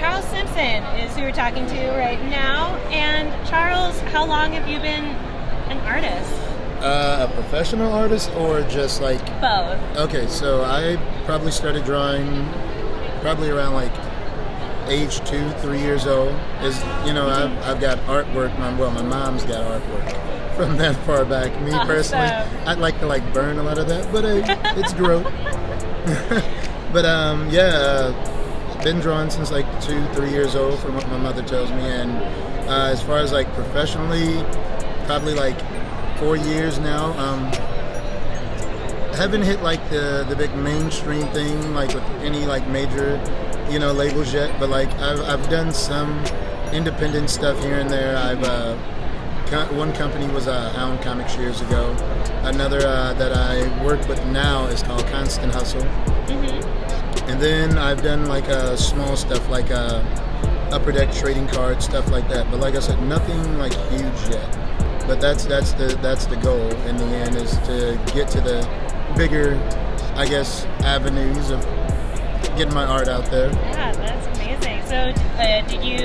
Charles Simpson is who we're talking to right now. And Charles, how long have you been an artist? A professional artist or just like... Both. Okay, so I probably started drawing probably around like age 2-3 years old. I've got artwork. My mom's got artwork from that far back. Me personally, I'd like to like burn a lot of that, but it's growth. But been drawing since like 2-3 years old, from what my mother tells me. And as far as like professionally, probably like 4 years now. Haven't hit like the big mainstream thing like with any like major labels yet, but like I've done some independent stuff here and there. One company was Hound Comics years ago. Another that I work with now is called Constant Hustle. Mm-hmm. And then I've done like small stuff like upper deck trading cards, stuff like that. But like I said, nothing like huge yet. But that's the goal in the end, is to get to the bigger, I guess, avenues of getting my art out there. Yeah, that's amazing. So, did you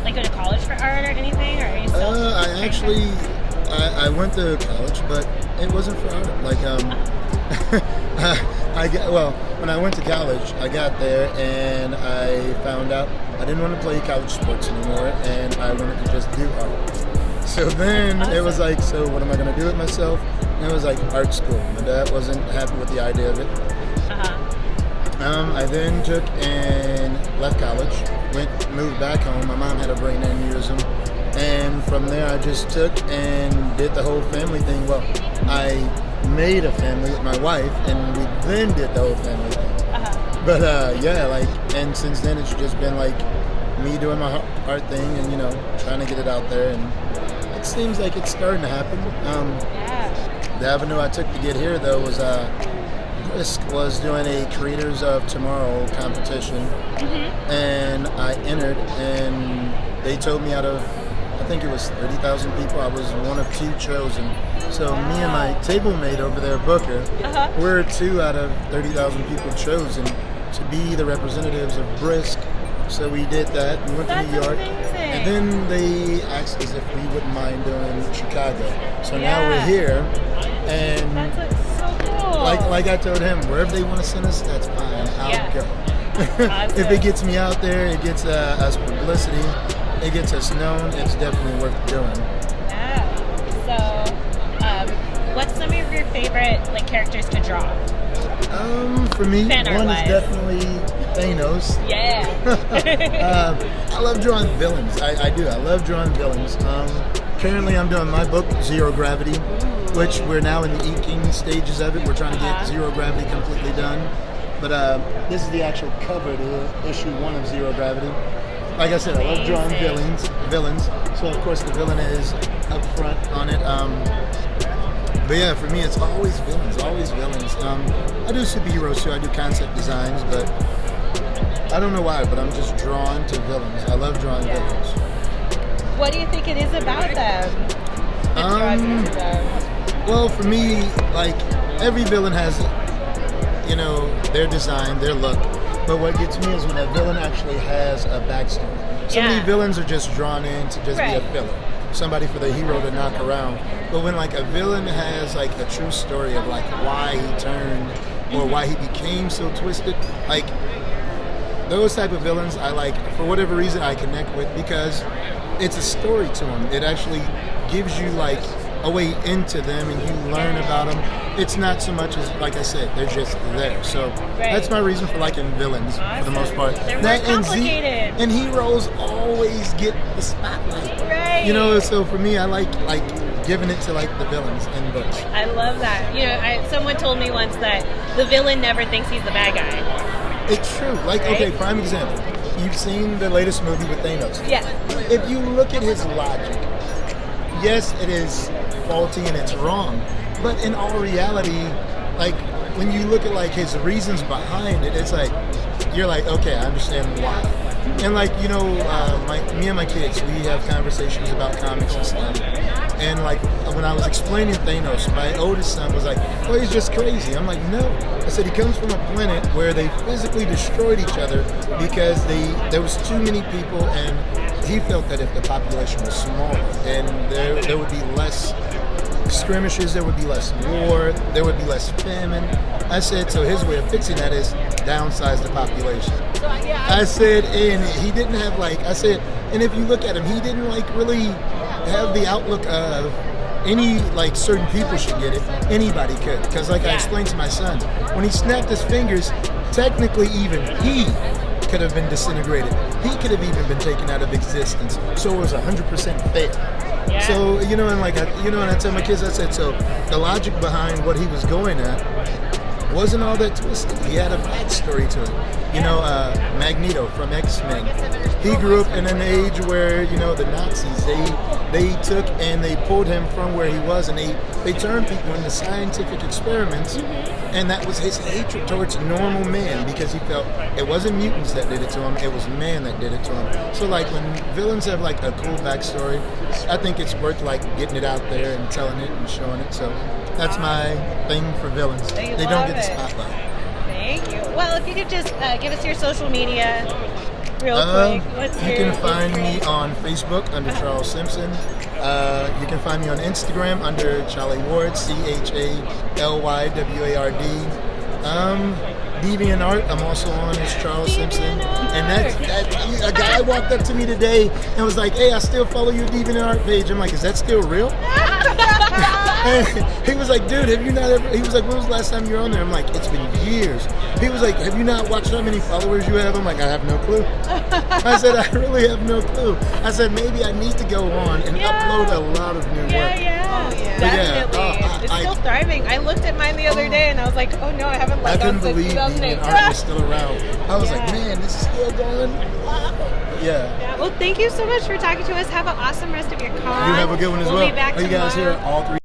like go to college for art or anything, or are you still? I went to college, but it wasn't for art. Like, when I went to college, I got there and I found out I didn't want to play college sports anymore, and I wanted to just do art. So then it was like, so what am I going to do with myself? And it was like art school. My dad wasn't happy with the idea of it. I then took and left college, moved back home. My mom had a brain aneurysm. And from there I just took and did the whole family thing. Well, I made a family with my wife, and we then did the whole family thing. But and since then it's just been like me doing my art thing and, trying to get it out there. And it seems like it's starting to happen. The avenue I took to get here, though, was Risk was doing a Creators of Tomorrow competition, and I entered, and they told me out of, I think it was 30,000 people, I was one of 2 chosen. So me and my table mate over there, Booker, we're 2 out of 30,000 people chosen to be the representatives of Brisk. So we did that. We went to New York. Amazing. And then they asked us if we wouldn't mind doing Chicago. So now we're here. And that's so cool. Like I told him, wherever they want to send us, that's fine. I'll go. Awesome. If it gets me out there, it gets us publicity, it gets us known, it's definitely worth doing. Yeah. So, what's some of your favorite characters to draw? For me, Fan one art-wise. is definitely Thanos. Yeah. I love drawing villains. I do. I love drawing villains. Currently, I'm doing my book, Zero Gravity, which we're now in the inking stages of it. We're trying to get Zero Gravity completely done. But this is the actual cover to issue 1 of Zero Gravity. Like I said, I love drawing villains. So, of course, the villain is up front on it. But yeah, for me, it's always villains. I do superheroes too. I do concept designs, but I don't know why, but I'm just drawn to villains. I love drawing villains. What do you think it is about them that draws you to them? Well, for me, like, every villain has, their design, their look. But what gets me is when a villain actually has a backstory. So many villains are just drawn in to just be a filler. Somebody for the hero to knock around. But when like a villain has like a true story of like why he turned or why he became so twisted, like those type of villains I like, for whatever reason I connect with, because it's a story to them. It actually gives you like a way into them and you learn about them. It's not so much as, like I said, they're just there. So that's my reason for liking villains for the most part. They're more complicated. And heroes always get the spotlight. Right. So for me, I like giving it to like the villains in books. I love that. Someone told me once that the villain never thinks he's the bad guy. It's true. Like, okay, prime example. You've seen the latest movie with Thanos. Yeah. If you look at his logic, yes, it is faulty and it's wrong. But in all reality, like when you look at like his reasons behind it, it's like you're like, okay, I understand why. And like, me and my kids, we have conversations about comics and stuff. And like when I was explaining Thanos, my oldest son was like, "Oh, he's just crazy." I'm like, "No." I said he comes from a planet where they physically destroyed each other because there was too many people, and he felt that if the population was smaller, and there would be less skirmishes, there would be less war, there would be less famine. I said, so his way of fixing that is downsize the population. I said, and he didn't have and if you look at him, he didn't really have the outlook of any certain people should get it. Anybody could, because I explained to my son, when he snapped his fingers, technically even he could have been disintegrated. He could have even been taken out of existence. So it was 100% fair. Yeah. So and I tell my kids, I said, so the logic behind what he was going at wasn't all that twisted. He had a backstory to it. Magneto from X-Men. He grew up in an age where the Nazis they took and they pulled him from where he was, and they turned people into scientific experiments, and that was his hatred towards normal man, because he felt it wasn't mutants that did it to him, it was man that did it to him. So when villains have a cool backstory, I think it's worth getting it out there and telling it and showing it. So that's my thing for villains. They don't get the spotlight. Thank you. Well, if you could just give us your social media real quick. You can find me on Facebook under Charles Simpson. You can find me on Instagram under Charlie Ward, CHALYWARD. DeviantArt, I'm also on as Charles Simpson. And that's a guy walked up to me today and was like, "Hey, I still follow your DeviantArt page." I'm like, "Is that still real?" And he was like, "Dude, have you not ever?" He was like, "When was the last time you were on there?" I'm like, "It's been years." He was like, "Have you not watched how many followers you have?" I'm like, "I have no clue." I said, "I really have no clue." I said, "Maybe I need to go on and upload a lot of new work." Definitely. It's still thriving. I looked at mine the other day and I was like, "Oh no, I haven't logged on since 2008." DeviantArt was still around. I was like, "Man, this is still going." Yeah. Well, thank you so much for talking to us. Have an awesome rest of your con. You have a good one as well. We'll be back Are you guys tomorrow. here all three?